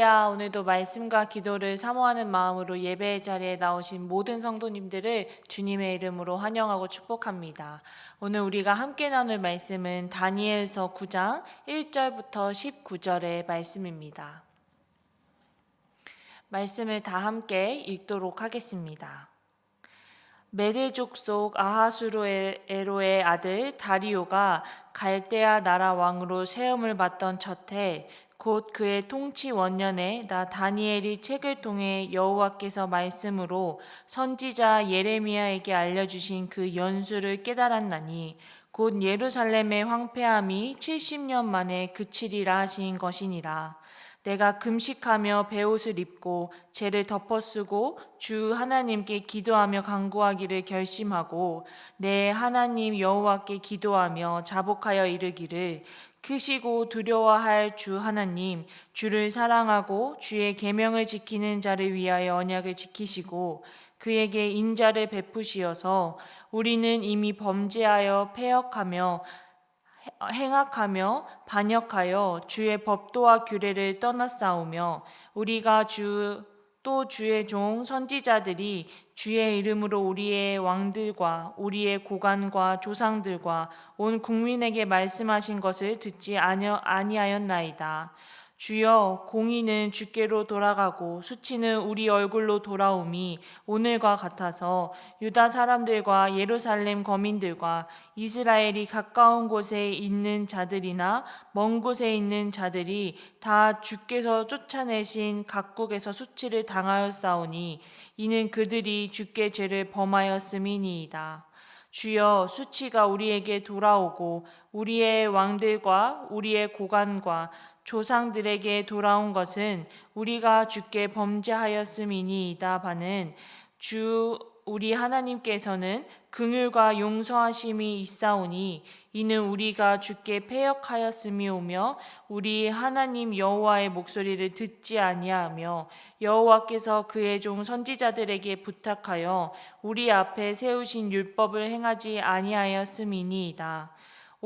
할렐루야. 오늘도 말씀과 기도를 사모하는 마음으로 예배의 자리에 나오신 모든 성도님들을 주님의 이름으로 환영하고 축복합니다. 오늘 우리가 함께 나눌 말씀은 다니엘서 9장 1절부터 19절의 말씀입니다. 말씀을 다 함께 읽도록 하겠습니다. 메대족 속 아하수에로의 아들 다리오가 갈대아 나라 왕으로 세움을 받던 첫해 곧 그의 통치 원년에 나 다니엘이 책을 통해 여호와께서 말씀으로 선지자 예레미야에게 알려주신 그 연수를 깨달았나니 곧 예루살렘의 황폐함이 70년 만에 그치리라 하신 것이니라. 내가 금식하며 베옷을 입고 죄를 덮어쓰고 주 하나님께 기도하며 간구하기를 결심하고 내 하나님 여호와께 기도하며 자복하여 이르기를 크시고 두려워할 주 하나님, 주를 사랑하고 주의 계명을 지키는 자를 위하여 언약을 지키시고 그에게 인자를 베푸시어서 우리는 이미 범죄하여 패역하며 행악하며 반역하여 주의 법도와 규례를 떠났사오며 우리가 또 주의 종 선지자들이 주의 이름으로 우리의 왕들과 우리의 고관과 조상들과 온 국민에게 말씀하신 것을 듣지 아니하였나이다. 주여, 공의는 주께로 돌아가고 수치는 우리 얼굴로 돌아옴이 오늘과 같아서 유다 사람들과 예루살렘 거민들과 이스라엘이 가까운 곳에 있는 자들이나 먼 곳에 있는 자들이 다 주께서 쫓아내신 각국에서 수치를 당하였사오니 이는 그들이 주께 죄를 범하였음이니이다. 주여, 수치가 우리에게 돌아오고 우리의 왕들과 우리의 고관과 조상들에게 돌아온 것은 우리가 주께 범죄하였음이니이다. 바는 주 우리 하나님께서는 긍휼과 용서하심이 있사오니 이는 우리가 주께 패역하였음이오며 우리 하나님 여호와의 목소리를 듣지 아니하며 여호와께서 그의 종 선지자들에게 부탁하여 우리 앞에 세우신 율법을 행하지 아니하였음이니이다.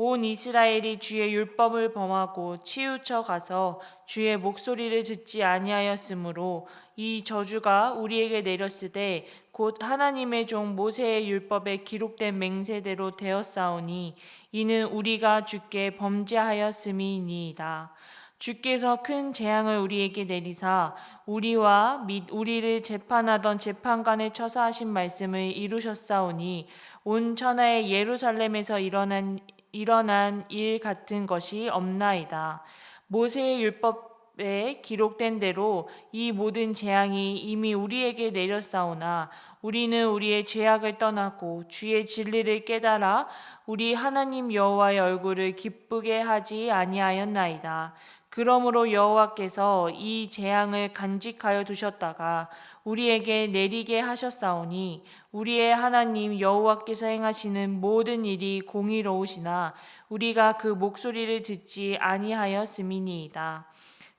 온 이스라엘이 주의 율법을 범하고 치우쳐 가서 주의 목소리를 듣지 아니하였으므로 이 저주가 우리에게 내렸으되 곧 하나님의 종 모세의 율법에 기록된 맹세대로 되었사오니 이는 우리가 주께 범죄하였음이니이다. 주께서 큰 재앙을 우리에게 내리사 우리와 및 우리를 재판하던 재판관을 쳐서 하신 말씀을 이루셨사오니 온 천하의 예루살렘에서 일어난 일 같은 것이 없나이다. 모세의 율법에 기록된 대로 이 모든 재앙이 이미 우리에게 내렸사오나 우리는 우리의 죄악을 떠나고 주의 진리를 깨달아 우리 하나님 여호와의 얼굴을 기쁘게 하지 아니하였나이다. 그러므로 여호와께서 이 재앙을 간직하여 두셨다가 우리에게 내리게 하셨사오니 우리의 하나님 여호와께서 행하시는 모든 일이 공의로우시나 우리가 그 목소리를 듣지 아니하였음이니이다.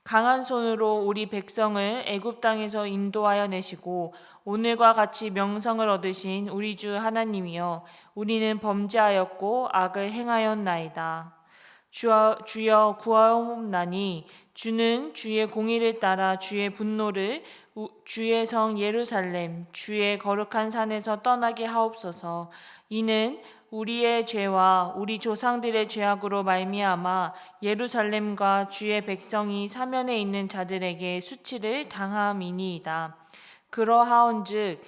강한 손으로 우리 백성을 애굽 땅에서 인도하여 내시고 오늘과 같이 명성을 얻으신 우리 주 하나님이여 우리는 범죄하였고 악을 행하였나이다. 주여 구하옵나니 주는 주의 공의를 따라 주의 분노를 주의 성 예루살렘 주의 거룩한 산에서 떠나게 하옵소서. 이는 우리의 죄와 우리 조상들의 죄악으로 말미암아 예루살렘과 주의 백성이 사면에 있는 자들에게 수치를 당함이니이다. 그러하온즉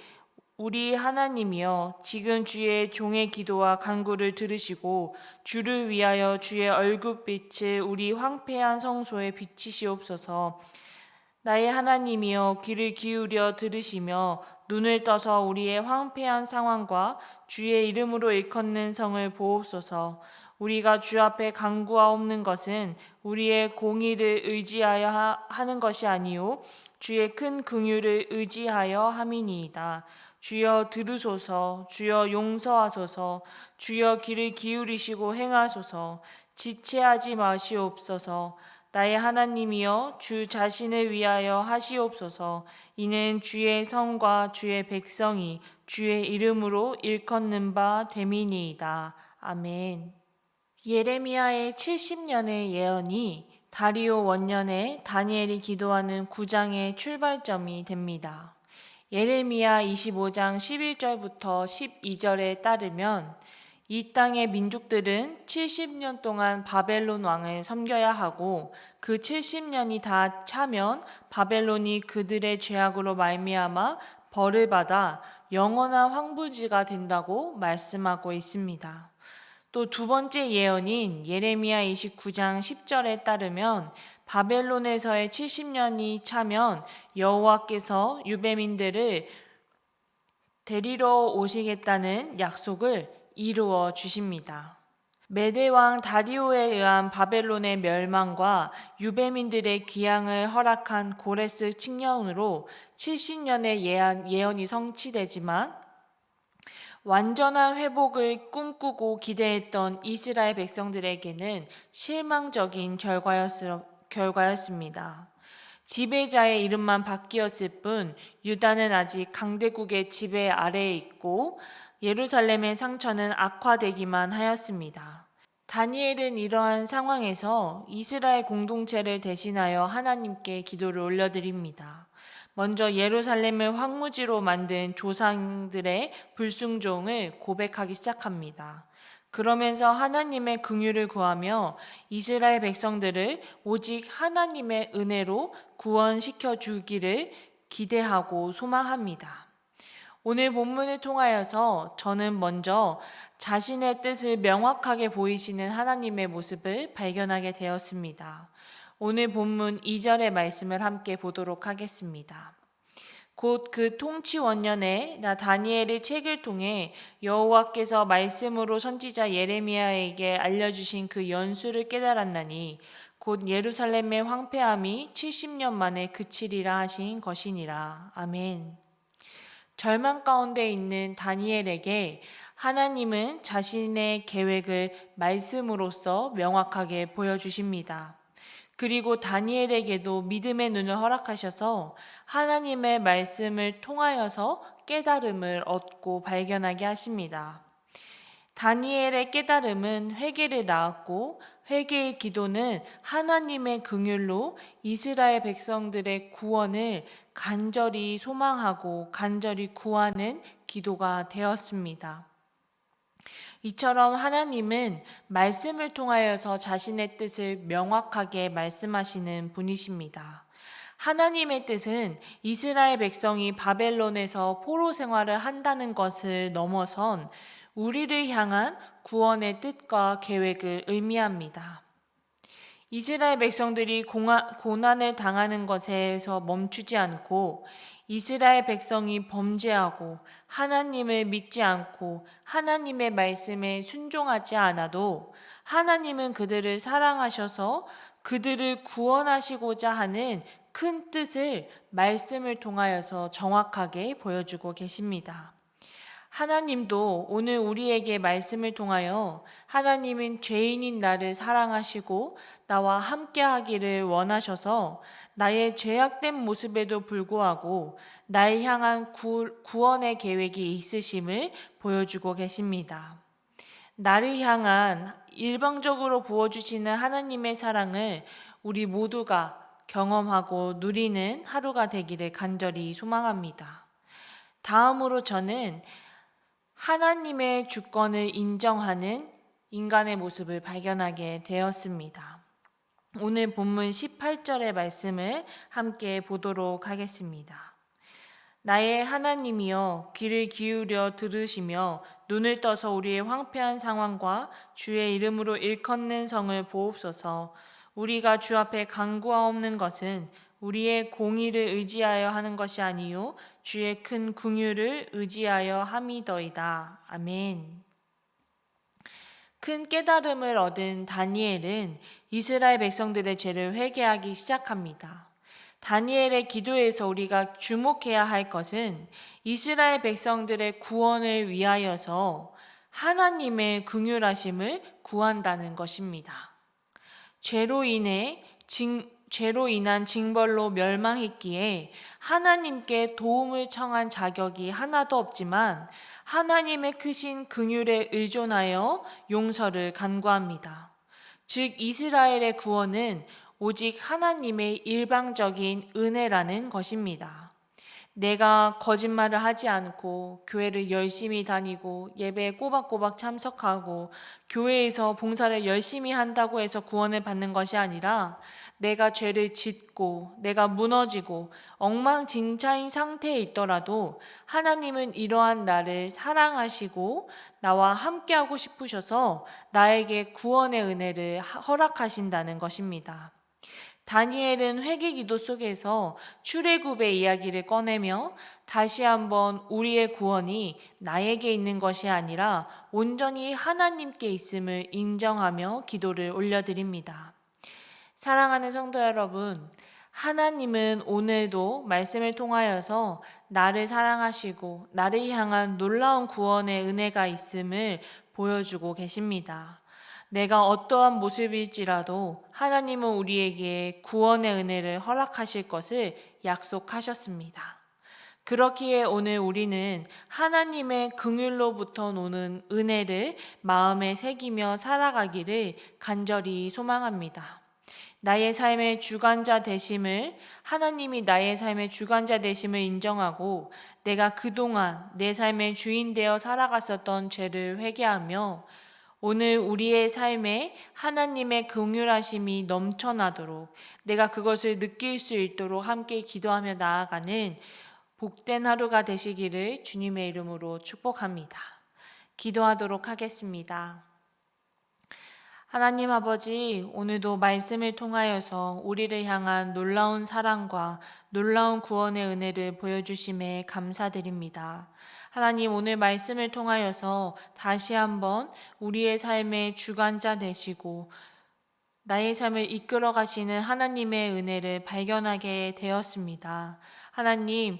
우리 하나님이여 지금 주의 종의 기도와 간구를 들으시고 주를 위하여 주의 얼굴빛을 우리 황폐한 성소에 비치시옵소서. 나의 하나님이여 귀를 기울여 들으시며 눈을 떠서 우리의 황폐한 상황과 주의 이름으로 일컫는 성을 보옵소서. 우리가 주 앞에 간구하옵는 것은 우리의 공의를 의지하여 하는 것이 아니요 주의 큰 긍휼을 의지하여 함이니이다. 주여 들으소서. 주여 용서하소서. 주여 귀를 기울이시고 행하소서. 지체하지 마시옵소서. 나의 하나님이여 주 자신을 위하여 하시옵소서. 이는 주의 성과 주의 백성이 주의 이름으로 일컫는 바 됨이니이다. 아멘. 예레미야의 70년의 예언이 다리오 원년에 다니엘이 기도하는 9장의 출발점이 됩니다. 예레미야 25장 11절부터 12절에 따르면 이 땅의 민족들은 70년 동안 바벨론 왕을 섬겨야 하고 그 70년이 다 차면 바벨론이 그들의 죄악으로 말미암아 벌을 받아 영원한 황부지가 된다고 말씀하고 있습니다. 또 두 번째 예언인 예레미야 29장 10절에 따르면 바벨론에서의 70년이 차면 여호와께서 유대민들을 데리러 오시겠다는 약속을 이루어 주십니다. 메대왕 다리오에 의한 바벨론의 멸망과 유대민들의 귀향을 허락한 고레스 칙령으로 70년의 예언이 성취되지만 완전한 회복을 꿈꾸고 기대했던 이스라엘 백성들에게는 실망적인 결과였습니다. 지배자의 이름만 바뀌었을 뿐 유다는 아직 강대국의 지배 아래에 있고 예루살렘의 상처는 악화되기만 하였습니다. 다니엘은 이러한 상황에서 이스라엘 공동체를 대신하여 하나님께 기도를 올려드립니다. 먼저 예루살렘을 황무지로 만든 조상들의 불순종을 고백하기 시작합니다. 그러면서 하나님의 긍휼을 구하며 이스라엘 백성들을 오직 하나님의 은혜로 구원시켜 주기를 기대하고 소망합니다. 오늘 본문을 통하여서 저는 먼저 자신의 뜻을 명확하게 보이시는 하나님의 모습을 발견하게 되었습니다. 오늘 본문 2절의 말씀을 함께 보도록 하겠습니다. 곧 그 통치 원년에 나 다니엘의 책을 통해 여호와께서 말씀으로 선지자 예레미야에게 알려주신 그 연수를 깨달았나니 곧 예루살렘의 황폐함이 70년 만에 그치리라 하신 것이니라. 아멘. 절망 가운데 있는 다니엘에게 하나님은 자신의 계획을 말씀으로써 명확하게 보여주십니다. 그리고 다니엘에게도 믿음의 눈을 허락하셔서 하나님의 말씀을 통하여서 깨달음을 얻고 발견하게 하십니다. 다니엘의 깨달음은 회개를 낳았고 회개의 기도는 하나님의 긍휼로 이스라엘 백성들의 구원을 간절히 소망하고 간절히 구하는 기도가 되었습니다. 이처럼 하나님은 말씀을 통하여서 자신의 뜻을 명확하게 말씀하시는 분이십니다. 하나님의 뜻은 이스라엘 백성이 바벨론에서 포로 생활을 한다는 것을 넘어선 우리를 향한 구원의 뜻과 계획을 의미합니다. 이스라엘 백성들이 고난을 당하는 것에서 멈추지 않고 이스라엘 백성이 범죄하고 하나님을 믿지 않고 하나님의 말씀에 순종하지 않아도 하나님은 그들을 사랑하셔서 그들을 구원하시고자 하는 큰 뜻을 말씀을 통하여서 정확하게 보여주고 계십니다. 하나님도 오늘 우리에게 말씀을 통하여 하나님은 죄인인 나를 사랑하시고 나와 함께 하기를 원하셔서 나의 죄악된 모습에도 불구하고 나를 향한 구원의 계획이 있으심을 보여주고 계십니다. 나를 향한 일방적으로 부어주시는 하나님의 사랑을 우리 모두가 경험하고 누리는 하루가 되기를 간절히 소망합니다. 다음으로 저는 하나님의 주권을 인정하는 인간의 모습을 발견하게 되었습니다. 오늘 본문 18절의 말씀을 함께 보도록 하겠습니다. 나의 하나님이여 귀를 기울여 들으시며 눈을 떠서 우리의 황폐한 상황과 주의 이름으로 일컫는 성을 보옵소서. 우리가 주 앞에 간구하옵는 것은 우리의 공의를 의지하여 하는 것이 아니요 주의 큰 긍휼을 의지하여 함이더이다. 아멘. 큰 깨달음을 얻은 다니엘은 이스라엘 백성들의 죄를 회개하기 시작합니다. 다니엘의 기도에서 우리가 주목해야 할 것은 이스라엘 백성들의 구원을 위하여서 하나님의 긍휼하심을 구한다는 것입니다. 죄로 인한 징벌로 멸망했기에 하나님께 도움을 청한 자격이 하나도 없지만 하나님의 크신 긍휼에 의존하여 용서를 간구합니다. 즉 이스라엘의 구원은 오직 하나님의 일방적인 은혜라는 것입니다. 내가 거짓말을 하지 않고 교회를 열심히 다니고 예배에 꼬박꼬박 참석하고 교회에서 봉사를 열심히 한다고 해서 구원을 받는 것이 아니라 내가 죄를 짓고 내가 무너지고 엉망진창인 상태에 있더라도 하나님은 이러한 나를 사랑하시고 나와 함께하고 싶으셔서 나에게 구원의 은혜를 허락하신다는 것입니다. 다니엘은 회개기도 속에서 출애굽의 이야기를 꺼내며 다시 한번 우리의 구원이 나에게 있는 것이 아니라 온전히 하나님께 있음을 인정하며 기도를 올려드립니다. 사랑하는 성도 여러분, 하나님은 오늘도 말씀을 통하여서 나를 사랑하시고 나를 향한 놀라운 구원의 은혜가 있음을 보여주고 계십니다. 내가 어떠한 모습일지라도 하나님은 우리에게 구원의 은혜를 허락하실 것을 약속하셨습니다. 그렇기에 오늘 우리는 하나님의 긍휼로부터 오는 은혜를 마음에 새기며 살아가기를 간절히 소망합니다. 나의 삶의 주관자 되심을, 하나님이 나의 삶의 주관자 되심을 인정하고 내가 그동안 내 삶의 주인 되어 살아갔었던 죄를 회개하며 오늘 우리의 삶에 하나님의 긍휼하심이 넘쳐나도록 내가 그것을 느낄 수 있도록 함께 기도하며 나아가는 복된 하루가 되시기를 주님의 이름으로 축복합니다. 기도하도록 하겠습니다. 하나님 아버지, 오늘도 말씀을 통하여서 우리를 향한 놀라운 사랑과 놀라운 구원의 은혜를 보여주심에 감사드립니다. 하나님, 오늘 말씀을 통하여서 다시 한번 우리의 삶의 주관자 되시고 나의 삶을 이끌어 가시는 하나님의 은혜를 발견하게 되었습니다. 하나님,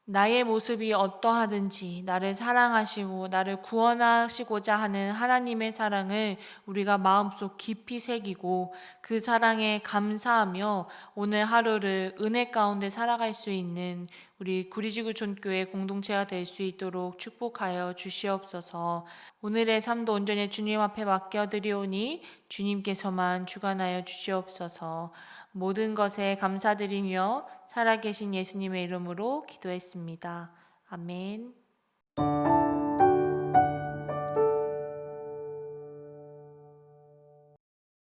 나의 모습이 어떠하든지 나를 사랑하시고 나를 구원하시고자 하는 하나님의 사랑을 우리가 마음속 깊이 새기고 그 사랑에 감사하며 오늘 하루를 은혜 가운데 살아갈 수 있는 우리 구리지구촌교회 공동체가 될 수 있도록 축복하여 주시옵소서. 오늘의 삶도 온전히 주님 앞에 맡겨드리오니 주님께서만 주관하여 주시옵소서. 모든 것에 감사드리며 살아계신 예수님의 이름으로 기도했습니다. 아멘.